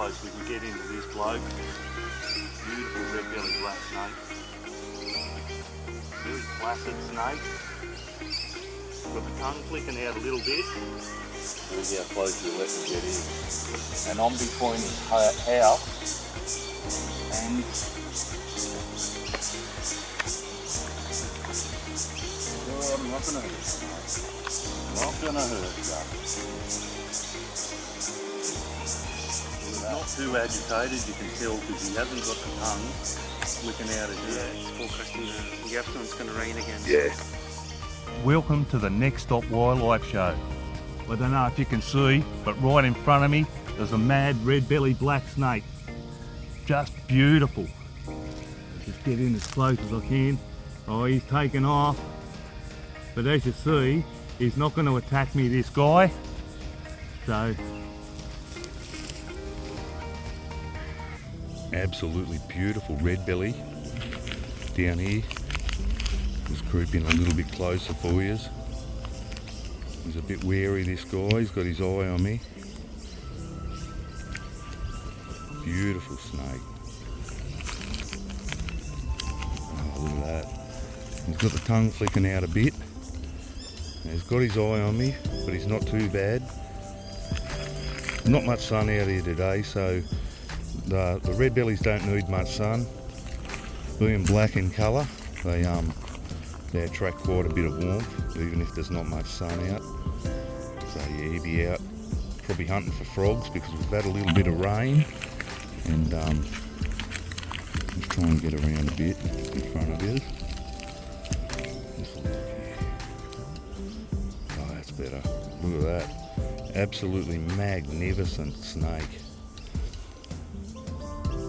close we can get into this bloke. Beautiful red-bellied black snake. Very placid snake. Got the tongue flicking out a little bit. See how close you let me get in. And I'm between his house and oh, I'm not gonna hurt you, mate. Not gonna hurt you. Not too agitated, you can tell, because he hasn't got the tongue flicking out of here. It's forecasting the afternoon it's going to rain again. Yeah. Welcome to the Next Stop Wildlife Show. I don't know if you can see, but right in front of me there's a mad red-bellied black snake. Just beautiful. Just get in as close as I can. Oh, he's taken off. But as you see, he's not going to attack me, this guy. So, absolutely beautiful red-belly down here. Just creeping a little bit closer for you. He's a bit wary, this guy. He's got his eye on me. Beautiful snake. Oh, look at that. He's got the tongue flicking out a bit. Now, he's got his eye on me, but he's not too bad. Not much sun out here today, so the red-bellies don't need much sun. Being black in colour, they attract quite a bit of warmth, even if there's not much sun out. So yeah, he'll be out probably hunting for frogs because we've had a little bit of rain. And let's try and get around a bit in front of you. Oh, that's better. Look at that. Absolutely magnificent snake.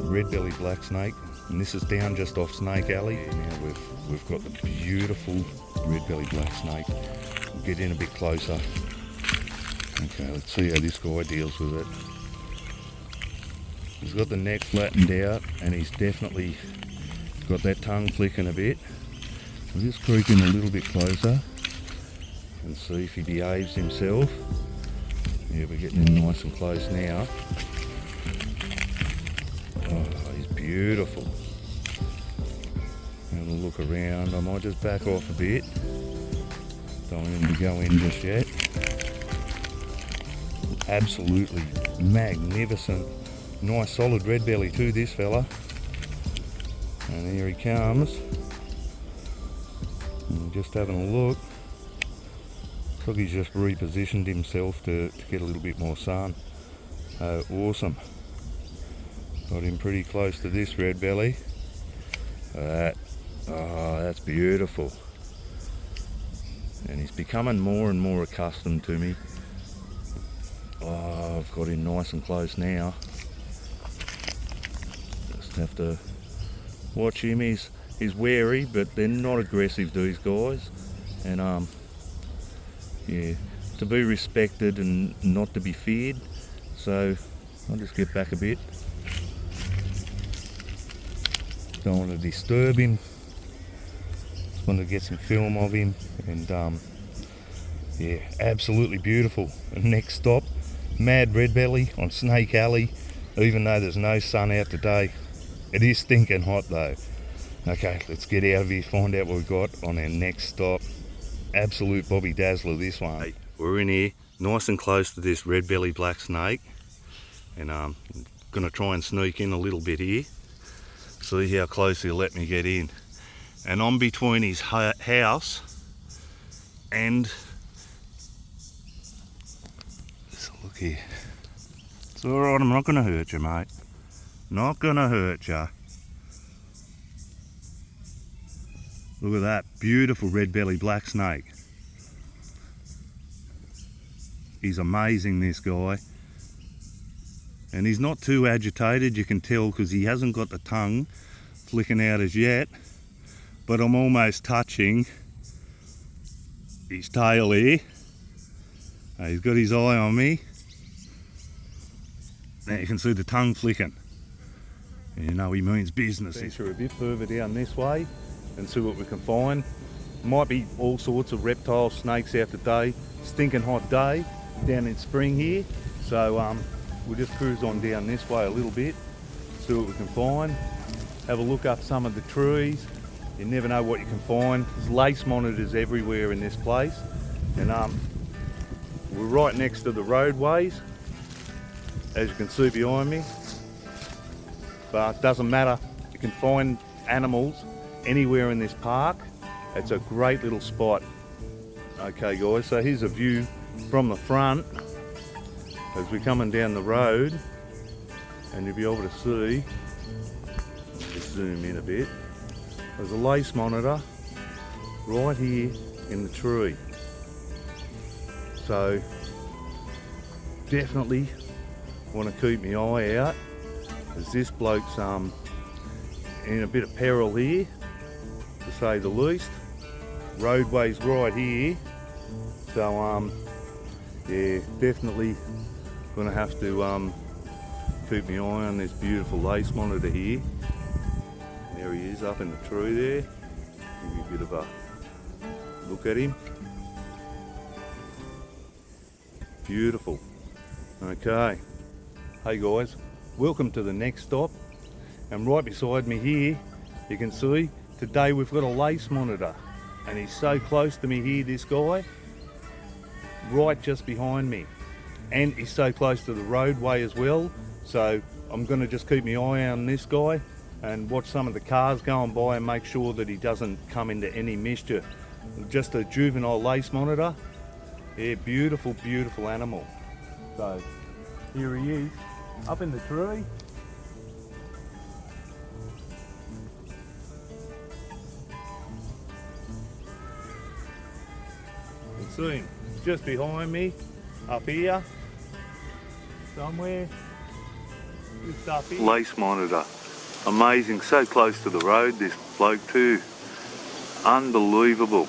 Red-bellied black snake. And this is down just off Snake Alley. Now we've got the beautiful red-bellied black snake. We'll get in a bit closer. Okay, let's see how this guy deals with it. He's got the neck flattened out and he's definitely got that tongue flicking a bit. We'll just creep in a little bit closer and see if he behaves himself. Yeah, we're getting in nice and close now. Oh, he's beautiful. Having a look around. I might just back off a bit. Don't want him to go in just yet. Absolutely magnificent. Nice solid red belly too, this fella. And here he comes. And just having a look. Looks like he's just repositioned himself to get a little bit more sun. Oh, awesome. Got him pretty close to this red belly. Oh, that's beautiful. And he's becoming more and more accustomed to me. Oh, I've got him nice and close now. Just have to watch him. He's wary, but they're not aggressive, these guys. And yeah, to be respected and not to be feared. So I'll just get back a bit. Don't want to disturb him. Just want to get some film of him. And yeah, absolutely beautiful. And next stop, mad red belly on Snake Alley. Even though there's no sun out today, it is stinking hot though. Okay, let's get out of here, find out what we've got on our next stop. Absolute Bobby Dazzler, this one. Hey, we're in here, nice and close to this red-bellied black snake. And I'm gonna try and sneak in a little bit here. See how close he'll let me get in. And I'm between his house and... Let's look here. It's alright, I'm not gonna hurt you, mate. Not gonna hurt you. Look at that, beautiful red-bellied black snake. He's amazing, this guy. And he's not too agitated, you can tell, because he hasn't got the tongue flicking out as yet. But I'm almost touching his tail here. He's got his eye on me. Now you can see the tongue flicking. You know he means business. Venture a bit further down this way and see what we can find. Might be all sorts of reptiles, snakes out today. Stinking hot day down in spring here. So we'll just cruise on down this way a little bit, see what we can find, have a look up some of the trees. You never know what you can find. There's lace monitors everywhere in this place, and we're right next to the roadways, as you can see behind me. But it doesn't matter, you can find animals anywhere in this park. It's a great little spot. Okay guys, so here's a view from the front as we're coming down the road, and you'll be able to see, I'll just zoom in a bit, there's a lace monitor right here in the tree. So definitely want to keep my eye out, as this bloke's in a bit of peril here, to say the least. Roadway's right here, so yeah, definitely gonna have to keep my eye on this beautiful lace monitor here. There he is up in the tree there. Give you a bit of a look at him. Beautiful. Okay, hey guys, welcome to the next stop, and right beside me here you can see today we've got a lace monitor, and he's so close to me here, this guy, right just behind me, and he's so close to the roadway as well. So I'm going to just keep my eye on this guy and watch some of the cars going by and make sure that he doesn't come into any mischief. Just a juvenile lace monitor. Yeah, beautiful, beautiful animal. So here he is up in the tree. You can see him just behind me, up here somewhere. Just up here. Lace monitor. Amazing, so close to the road, this bloke too. Unbelievable.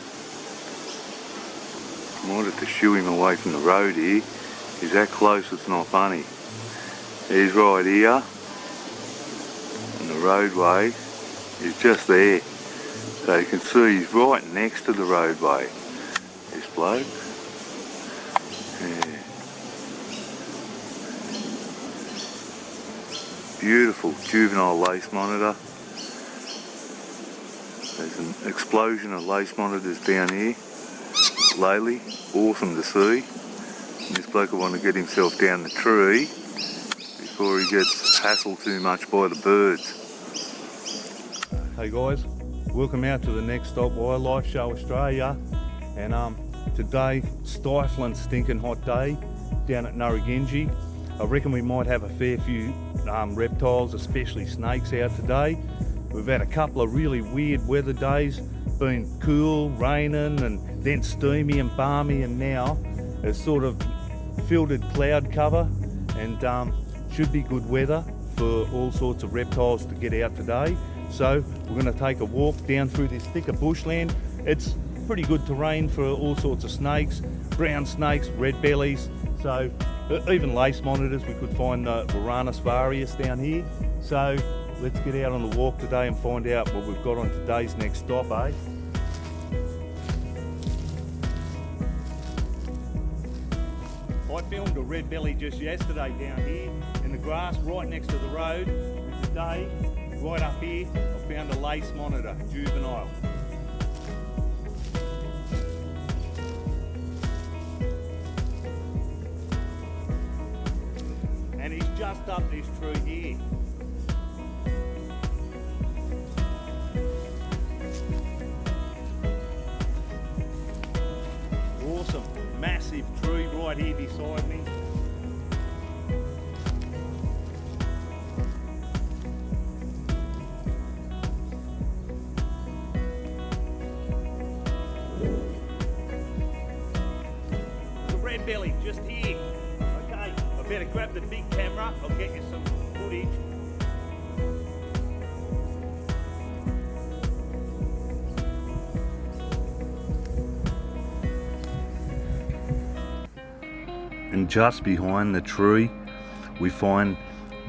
I wanted to shoo him away from the road here. He's that close, it's not funny. He's right here, and the roadway is just there. So you can see he's right next to the roadway, this bloke. Yeah. Beautiful juvenile lace monitor. There's an explosion of lace monitors down here lately. Awesome to see. And this bloke will want to get himself down the tree before he gets hassled too much by the birds. Hey guys, welcome out to the next stop, Wildlife Show Australia. And today, stifling stinking hot day down at Narragansett. I reckon we might have a fair few reptiles, especially snakes, out today. We've had a couple of really weird weather days, been cool, raining, and then steamy and balmy, and now it's sort of filtered cloud cover, and should be good weather for all sorts of reptiles to get out today. So we're going to take a walk down through this thicker bushland. It's pretty good terrain for all sorts of snakes, brown snakes, red-bellies, so even lace monitors. We could find the Varanus varius down here. So let's get out on the walk today and find out what we've got on today's next stop, eh? I filmed a red-belly just yesterday down here in the grass right next to the road, and today, right up here, I found a lace monitor, juvenile. And he's just up this tree here. Awesome, massive tree right here beside me. The red-belly just here. Okay, I better grab the big camera, I'll get you some footage. And just behind the tree we find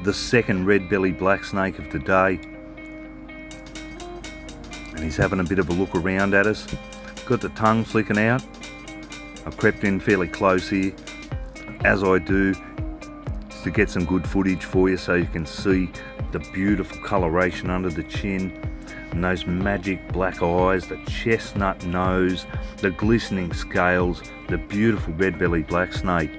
the second red-bellied black snake of today, and he's having a bit of a look around at us. Got the tongue flicking out. I've crept in fairly close here. As I do, to get some good footage for you so you can see the beautiful coloration under the chin and those magic black eyes, the chestnut nose, the glistening scales, the beautiful red-bellied black snake.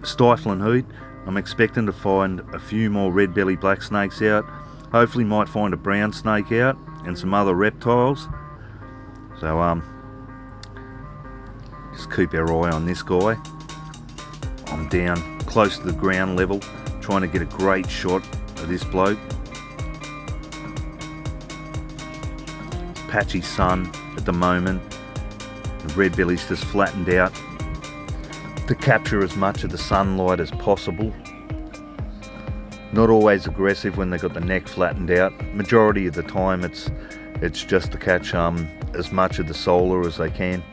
Stifling heat. I'm expecting to find a few more red-bellied black snakes out. Hopefully might find a brown snake out and some other reptiles. So just keep our eye on this guy. I'm down close to the ground level trying to get a great shot of this bloke. Patchy sun at the moment. The red-belly's just flattened out to capture as much of the sunlight as possible. Not always aggressive when they've got the neck flattened out. Majority of the time it's just to catch as much of the solar as they can.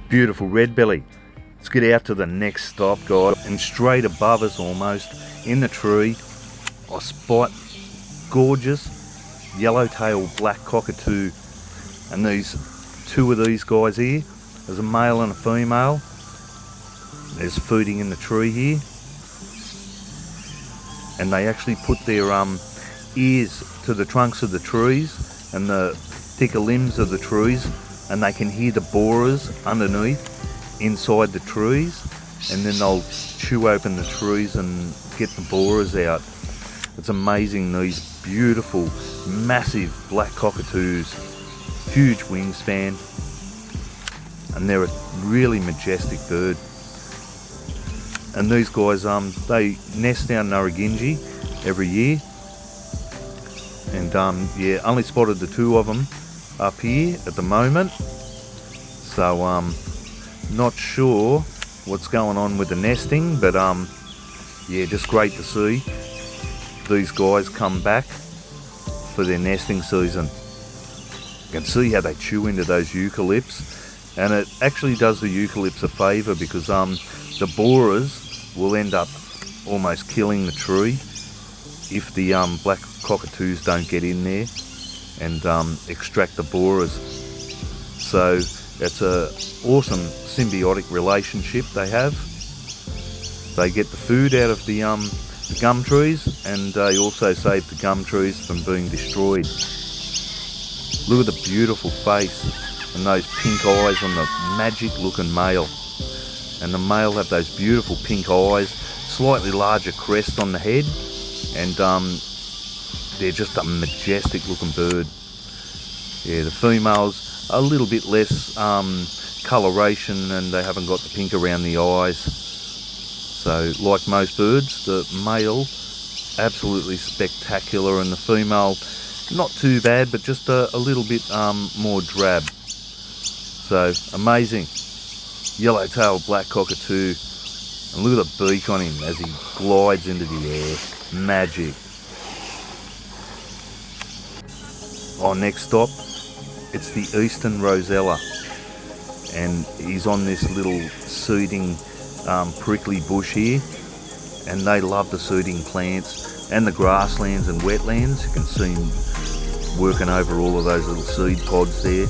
Beautiful red belly. Let's get out to the next stop, guys. And straight above us almost, in the tree, I spot gorgeous yellow-tailed black cockatoo. And these two of these guys here, there's a male and a female. There's feeding in the tree here, and they actually put their ears to the trunks of the trees and the thicker limbs of the trees, and they can hear the borers underneath inside the trees, and then they'll chew open the trees and get the borers out. It's amazing, these beautiful massive black cockatoos, huge wingspan, and they're a really majestic bird. And these guys, they nest down Narragansett every year. And yeah, only spotted the two of them up here at the moment. So not sure what's going on with the nesting, but yeah, just great to see these guys come back for their nesting season. You can see how they chew into those eucalypts, and it actually does the eucalypts a favour because the borers will end up almost killing the tree if the black cockatoos don't get in there and extract the borers. So it's a awesome symbiotic relationship they have. They get the food out of the gum trees, and they also save the gum trees from being destroyed. Look at the beautiful face and those pink eyes on the magic looking male. And the male have those beautiful pink eyes, slightly larger crest on the head, and they're just a majestic looking bird. Yeah, the female's a little bit less coloration, and they haven't got the pink around the eyes. So like most birds, the male absolutely spectacular, and the female not too bad, but just a little bit more drab. So amazing. Yellow-tailed black cockatoo, and look at the beak on him as he glides into the air. Magic. Our next stop, it's the eastern rosella, and he's on this little seeding prickly bush here, and they love the seeding plants and the grasslands and wetlands. You can see him working over all of those little seed pods there.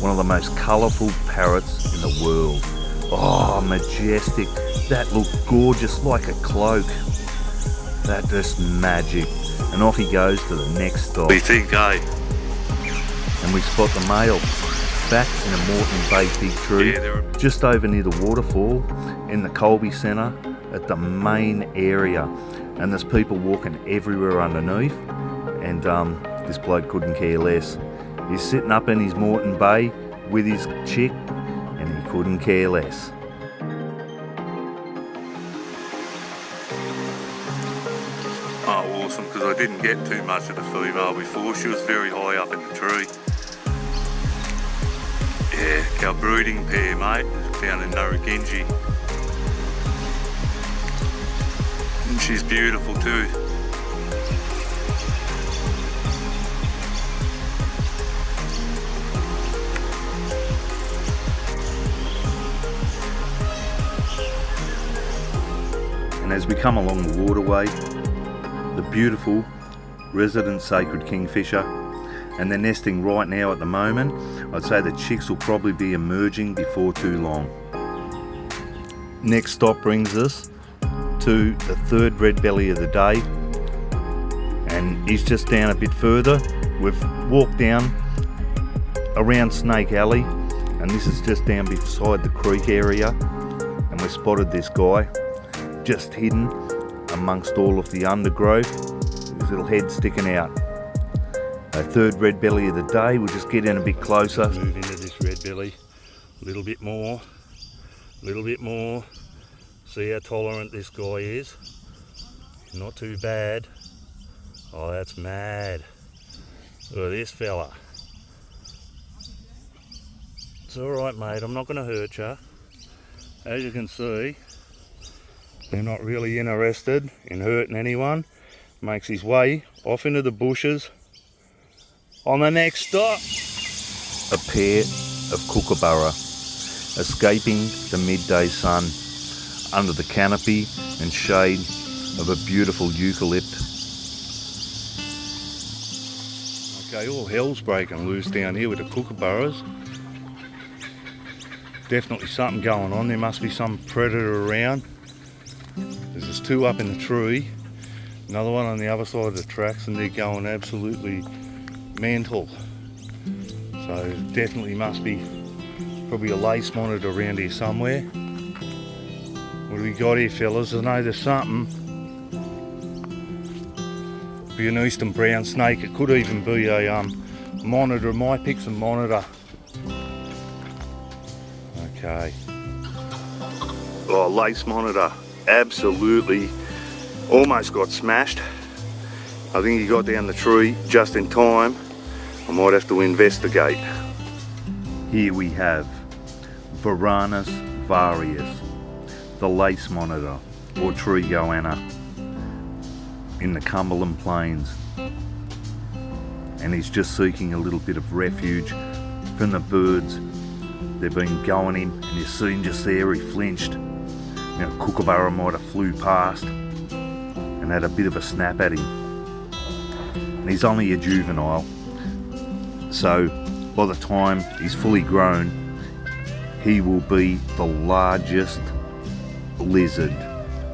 One of the most colourful parrots in the world. Oh, majestic. That looked gorgeous, like a cloak. That just magic. And off he goes to the next stop. We think, eh? And we spot the male back in a Moreton Bay fig tree, just over near the waterfall in the Colby Centre at the main area. And there's people walking everywhere underneath, and this bloke couldn't care less. He's sitting up in his Moreton Bay with his chick, and he couldn't care less. Oh, awesome, because I didn't get too much of the female before. She was very high up in the tree. Yeah, our brooding pair, mate, down in Narragansett. And she's beautiful too. And as we come along the waterway, the beautiful resident sacred kingfisher, and they're nesting right now at the moment. I'd say the chicks will probably be emerging before too long. Next stop brings us to the third red belly of the day, and he's just down a bit further. We've walked down around Snake Alley, and this is just down beside the creek area, and we spotted this guy just hidden amongst all of the undergrowth, his little head sticking out. A third red belly of the day. We'll just get in a bit closer. Move into this red belly a little bit more, see how tolerant this guy is. Not too bad. Oh, that's mad. Look at this fella. It's alright, mate, I'm not going to hurt you. As you can see, they're not really interested in hurting anyone. Makes his way off into the bushes. On the next stop, a pair of kookaburra escaping the midday sun under the canopy and shade of a beautiful eucalypt. Okay, all hell's breaking loose down here with the kookaburras. Definitely something going on. There must be some predator around. There's two up in the tree, another one on the other side of the tracks, and they're going absolutely mental. So definitely must be probably a lace monitor around here somewhere. What do we got here, fellas? I know there's something. Be an eastern brown snake. It could even be a monitor. Might pick some monitor. Okay. Oh, lace monitor. Absolutely almost got smashed. I think he got down the tree just in time. I might have to investigate. Here we have Varanus varius, the lace monitor or tree goanna in the Cumberland Plains, and he's just seeking a little bit of refuge from the birds. They've been going him, and you've seen just there he flinched. Now kookaburra might have flew past and had a bit of a snap at him. And he's only a juvenile, so by the time he's fully grown, he will be the largest lizard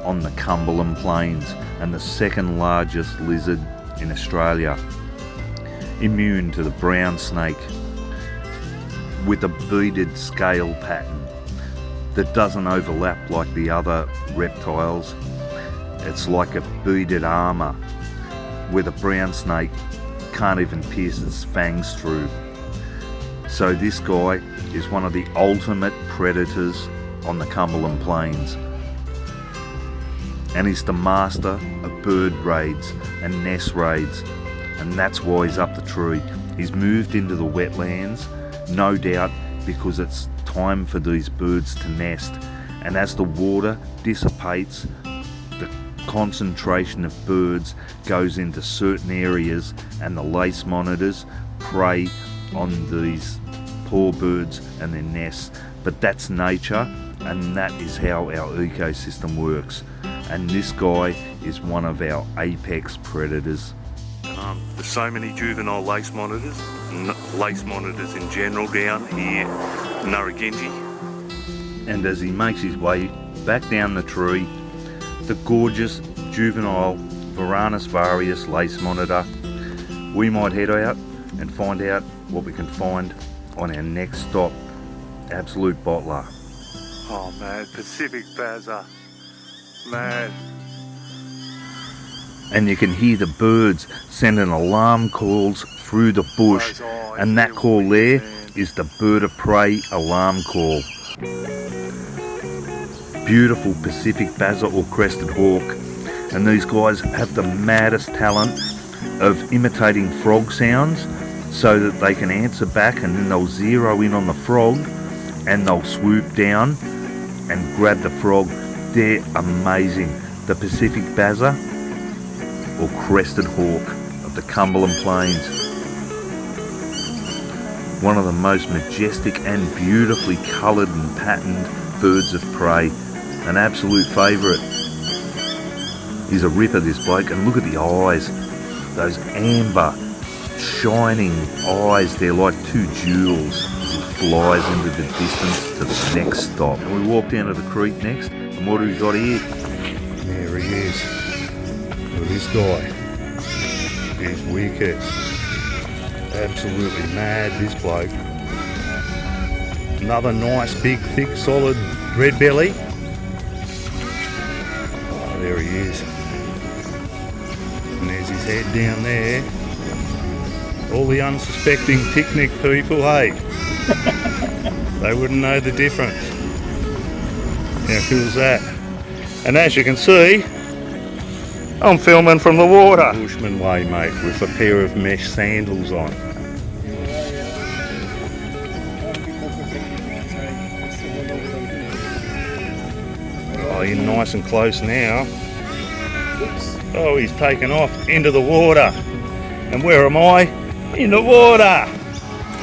on the Cumberland Plains and the second largest lizard in Australia. Immune to the brown snake, with a beaded scale pattern that doesn't overlap like the other reptiles. It's like a beaded armour where the brown snake can't even pierce its fangs through. So this guy is one of the ultimate predators on the Cumberland Plains, and he's the master of bird raids and nest raids, and that's why he's up the tree. He's moved into the wetlands, no doubt because it's time for these birds to nest, and as the water dissipates, the concentration of birds goes into certain areas, and the lace monitors prey on these poor birds and their nests. But that's nature, and that is how our ecosystem works, and this guy is one of our apex predators. There's so many juvenile lace monitors, lace monitors in general down here in Narragansett. And as he makes his way back down the tree, the gorgeous juvenile Varanus varius lace monitor, we might head out and find out what we can find on our next stop. Absolute bottler. Oh man, Pacific Bazza, man. And you can hear the birds sending alarm calls through the bush, and that call there is the bird of prey alarm call. Beautiful Pacific Bazza or crested hawk, and these guys have the maddest talent of imitating frog sounds so that they can answer back, and then they'll zero in on the frog and they'll swoop down and grab the frog. They're amazing. The Pacific Bazza or crested hawk of the Cumberland Plains. One of the most majestic and beautifully coloured and patterned birds of prey. An absolute favourite. He's a ripper, this bloke, and look at the eyes. Those amber, shining eyes, they're like two jewels as he flies into the distance to the next stop. And we walk down to the creek next, and what do we got here? There he is. Look at this guy. He's wicked. Absolutely mad, this bloke. Another nice, big, thick, solid red belly. Oh, there he is. And there's his head down there. All the unsuspecting picnic people, hey? They wouldn't know the difference. How cool is that? And as you can see, I'm filming from the water. Bushman way, mate, with a pair of mesh sandals on. Oh, you're nice and close now. Oh, he's taken off into the water. And where am I? In the water.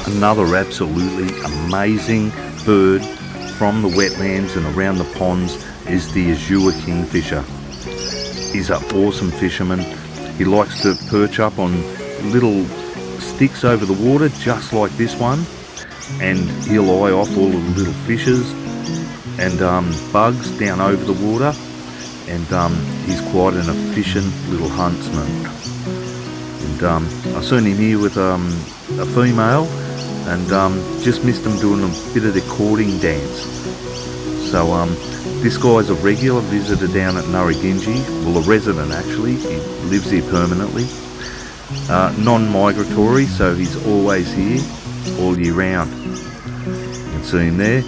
Another absolutely amazing bird from the wetlands and around the ponds is the azure kingfisher. He's an awesome fisherman. He likes to perch up on little sticks over the water, just like this one, and he'll eye off all of the little fishes and bugs down over the water, and he's quite an efficient little huntsman. And I seen him here with a female, and just missed him doing a bit of the courting dance. So this guy's a regular visitor down at Narragansett, well, a resident actually. He lives here permanently. Non-migratory, so he's always here all year round. You can see him there.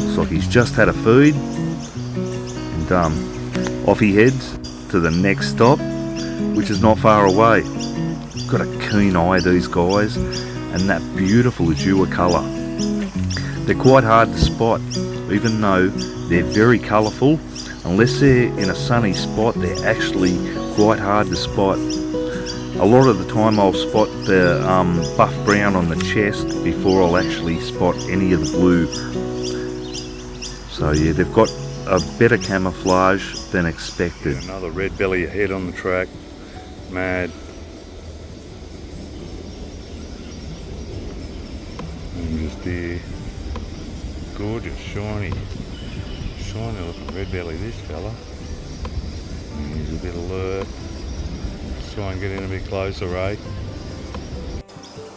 Looks like he's just had a feed, and off he heads to the next stop, which is not far away. Got a keen eye, these guys, and that beautiful azure colour. They're quite hard to spot, even though they're very colourful. Unless they're in a sunny spot, they're actually quite hard to spot. A lot of the time I'll spot the buff brown on the chest before I'll actually spot any of the blue. So yeah, they've got a better camouflage than expected. Yeah, another red belly ahead on the track. Mad. And just there. Gorgeous, shiny looking red belly, this fella. And he's a bit alert. Let's try and get in a bit closer, eh?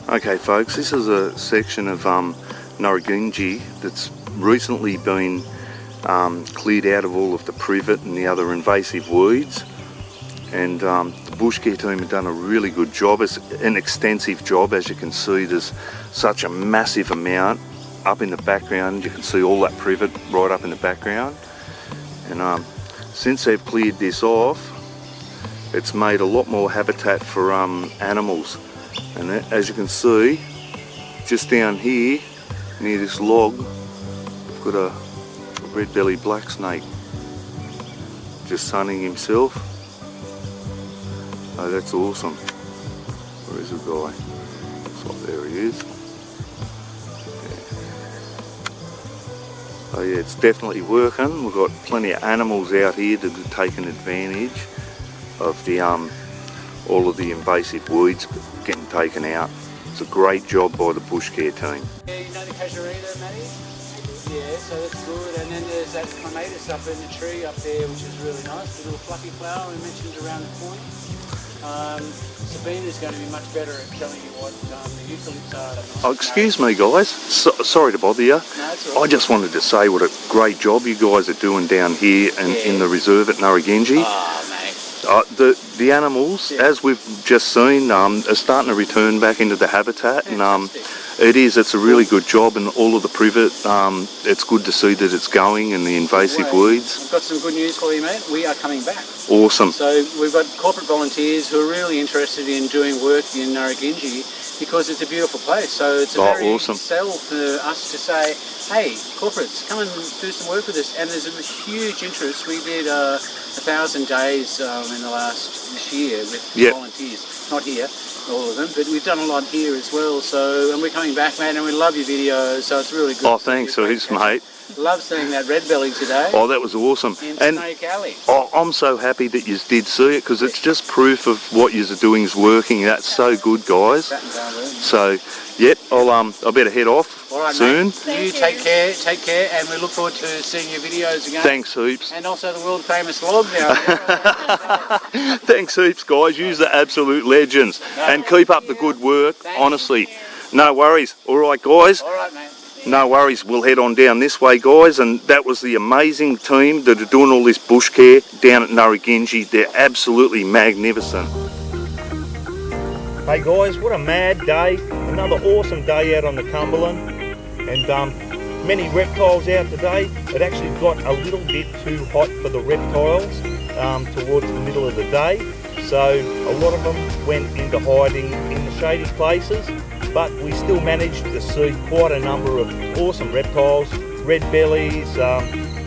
Okay folks, this is a section of Narragansett that's recently been cleared out of all of the privet and the other invasive weeds, and the bush care team have done a really good job. It's an extensive job. As you can see, there's such a massive amount up in the background. You can see all that privet right up in the background, and since they've cleared this off, it's made a lot more habitat for animals. And as you can see, just down here near this log, we've got a red-bellied black snake just sunning himself. Oh, that's awesome. Where is the guy? Looks like there he is. Oh yeah, it's definitely working. We've got plenty of animals out here that are taking advantage of the all of the invasive weeds getting taken out. It's a great job by the bush care team. Yeah, you know the casuarina, Matty? Yeah, so that's good. And then there's that clematis up in the tree up there, which is really nice. The little fluffy flower we mentioned around the corner. Sabina's going to be much better at telling you what the eucalypts are. Oh, excuse me guys, sorry to bother you. No, that's all right. I just wanted to say what a great job you guys are doing down here and in the reserve at Narragansett. Oh, mate. The animals, as we've just seen, are starting to return back into the habitat, and it's a really good job, and all of the privet, it's good to see that it's going, and the invasive weeds. I've got some good news for you, mate. We are coming back. Awesome. So we've got corporate volunteers who are really interested in doing work in Narragansett because it's a beautiful place. So it's a very awesome easy sell for us to say, hey, corporates, come and do some work with us. And there's a huge interest. We did 1,000 days in this year with volunteers. Not here, all of them, but we've done a lot here as well. So, and we're coming back, mate, and we love your videos. So it's really good. Oh, thanks, mate. Love seeing that red-bellied today Oh, that was awesome. in And Snake Alley. oh, I'm so happy that you did see it, because it's just proof of what you're doing is working. That's so good, guys. So, yep, I better head off All right, soon. mate. You take care, and we look forward to seeing your videos again. Thanks heaps. And also the world famous log now. Thanks heaps, guys. You're the absolute legends. And keep up the good work, honestly. No worries. All right, guys. All right, mate. No worries. We'll head on down this way, guys. And that was the amazing team that are doing all this bush care down at Narragansett. They're absolutely magnificent. Hey guys, what a mad day. Another awesome day out on the Cumberland. And many reptiles out today. It actually got a little bit too hot for the reptiles towards the middle of the day. So a lot of them went into hiding in the shady places. But we still managed to see quite a number of awesome reptiles. Red-bellies,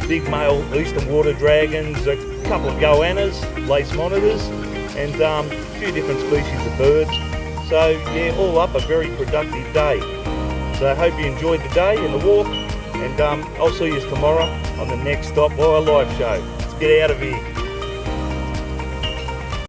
big male eastern water dragons, a couple of goannas, lace monitors, and a few different species of birds. So yeah, all up a very productive day. So I hope you enjoyed the day and the walk, and I'll see you tomorrow on the next Stop Wildlife Show. Let's get out of here.